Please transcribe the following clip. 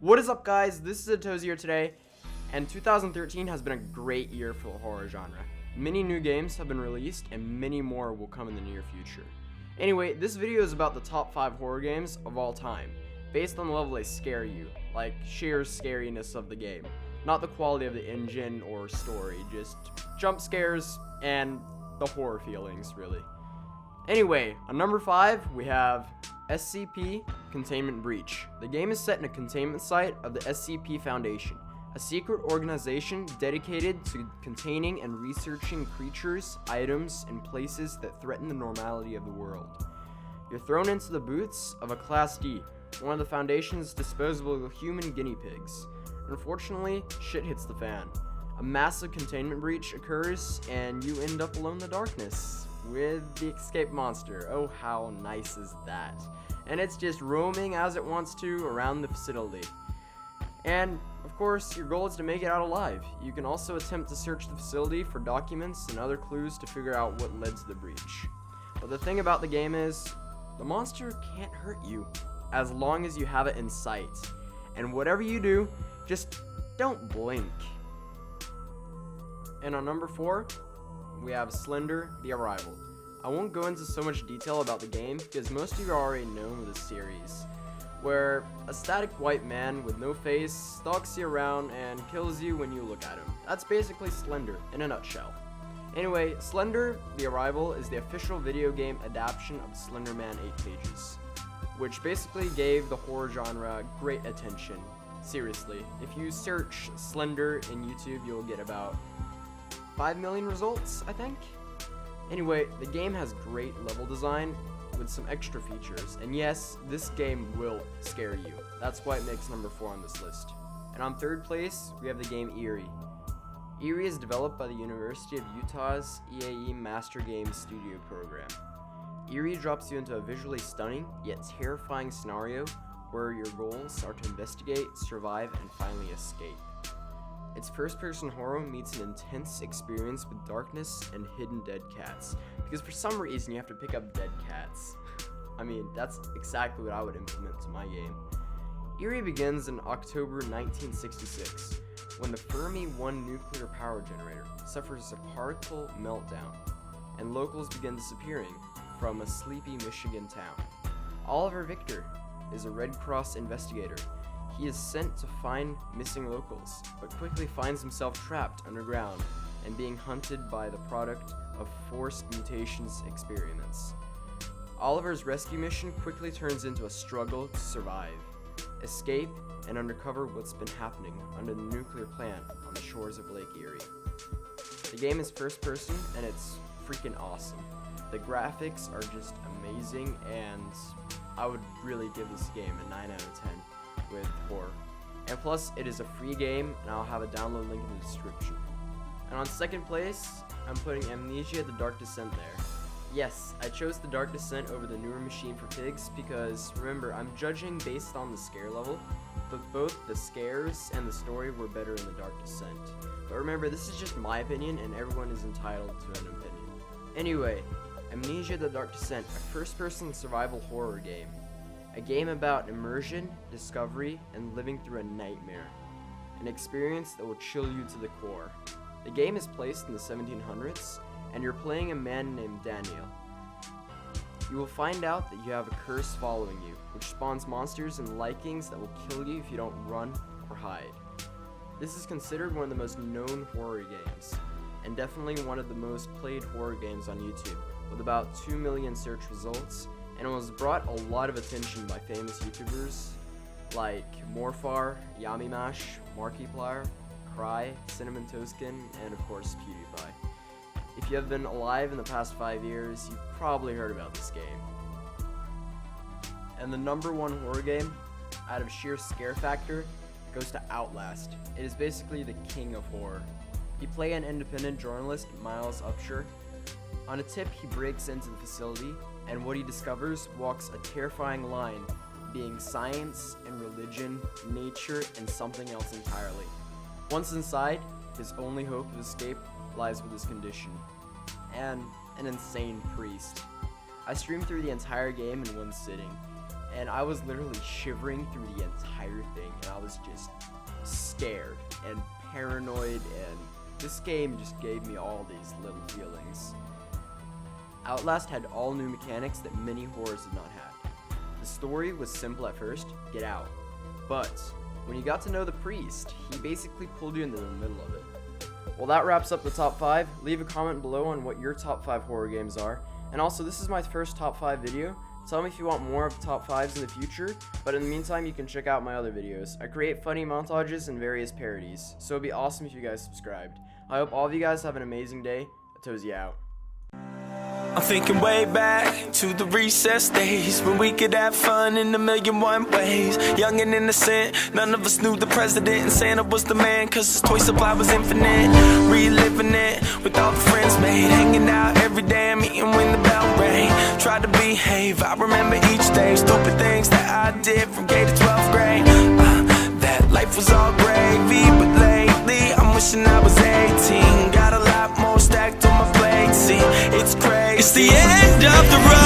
What is up, guys? This is Atozy here today, and 2013 has been a great year for the horror genre. Many new games have been released, and many more will come in the near future. Anyway, this video is about the top 5 horror games of all time, based on the level they scare you, like sheer scariness of the game, not the quality of the engine or story, just jump scares and the horror feelings, really. Anyway, on number 5, we have SCP Containment Breach. The game is set in a containment site of the SCP Foundation, a secret organization dedicated to containing and researching creatures, items, and places that threaten the normality of the world. You're thrown into the boots of a Class D, one of the Foundation's disposable human guinea pigs. Unfortunately, shit hits the fan. A massive containment breach occurs, and you end up alone in the darkness with the escape monster. Oh, how nice is that? And it's just roaming as it wants to around the facility. And, of course, your goal is to make it out alive. You can also attempt to search the facility for documents and other clues to figure out what led to the breach. But the thing about the game is, the monster can't hurt you as long as you have it in sight. And whatever you do, just don't blink. And on number 4, we have Slender: The Arrival. I won't go into so much detail about the game because most of you already know this series, where a static white man with no face stalks you around and kills you when you look at him. That's basically Slender in a nutshell. Anyway, Slender: The Arrival is the official video game adaptation of Slender Man 8 Pages, which basically gave the horror genre great attention. Seriously, if you search Slender in YouTube, you'll get about 5 million results, I think. Anyway, the game has great level design with some extra features, and yes, this game will scare you. That's why it makes number 4 on this list. And on 3rd place, we have the game Eerie. Eerie is developed by the University of Utah's EAE Master Game Studio program. Eerie drops you into a visually stunning, yet terrifying scenario where your goals are to investigate, survive, and finally escape. Its first-person horror meets an intense experience with darkness and hidden dead cats, because for some reason you have to pick up dead cats. I mean, that's exactly what I would implement to my game. Eerie begins in October 1966, when the Fermi 1 nuclear power generator suffers a particle meltdown, and locals begin disappearing from a sleepy Michigan town. Oliver Victor is a Red Cross investigator. He is sent to find missing locals, but quickly finds himself trapped underground and being hunted by the product of forced mutations experiments. Oliver's rescue mission quickly turns into a struggle to survive, escape, and uncover what's been happening under the nuclear plant on the shores of Lake Erie. The game is first person, and it's freaking awesome. The graphics are just amazing, and I would really give this game a 9 out of 10. With horror. And plus, it is a free game, and I'll have a download link in the description. And on 2nd place, I'm putting Amnesia: The Dark Descent there. Yes, I chose The Dark Descent over the newer Machine for Pigs because, remember, I'm judging based on the scare level, but both the scares and the story were better in The Dark Descent. But remember, this is just my opinion, and everyone is entitled to an opinion. Anyway, Amnesia: The Dark Descent, a first-person survival horror game. A game about immersion, discovery, and living through a nightmare. An experience that will chill you to the core. The game is placed in the 1700s, and you're playing a man named Daniel. You will find out that you have a curse following you, which spawns monsters and likings that will kill you if you don't run or hide. This is considered one of the most known horror games, and definitely one of the most played horror games on YouTube, with about 2 million search results, and it was brought a lot of attention by famous YouTubers like Morfar, Yamimash, Markiplier, Cry, Cinnamon Toastin, and of course PewDiePie. If you have been alive in the past 5 years, you've probably heard about this game. And the number 1 horror game, out of sheer scare factor, goes to Outlast. It is basically the king of horror. You play an independent journalist, Miles Upshur. On a tip, he breaks into the facility, and what he discovers walks a terrifying line, being science and religion, nature, and something else entirely. Once inside, his only hope of escape lies with his condition, and an insane priest. I streamed through the entire game in one sitting, and I was literally shivering through the entire thing, and I was just scared and paranoid, and this game just gave me all these little feelings. Outlast had all new mechanics that many horrors did not have. The story was simple at first, get out. But when you got to know the priest, he basically pulled you into the middle of it. Well, that wraps up the top 5. Leave a comment below on what your top 5 horror games are. And also, this is my first top 5 video. Tell me if you want more of the top 5s in the future, but in the meantime, you can check out my other videos. I create funny montages and various parodies, so it'd be awesome if you guys subscribed. I hope all of you guys have an amazing day. Atozy out. I'm thinking way back to the recess days when we could have fun in a million one ways. Young and innocent, none of us knew the president, and Santa was the man, cause his toy supply was infinite. Reliving it with all the friends made, hanging out every day and meeting when the bell rang. Tried to behave, I remember each day, stupid things that I did from K to 12th grade. That life was all gravy, but lately I'm wishing I was 18. Got a lot more stacked on my plate, see, it's crazy. It's the end of the road.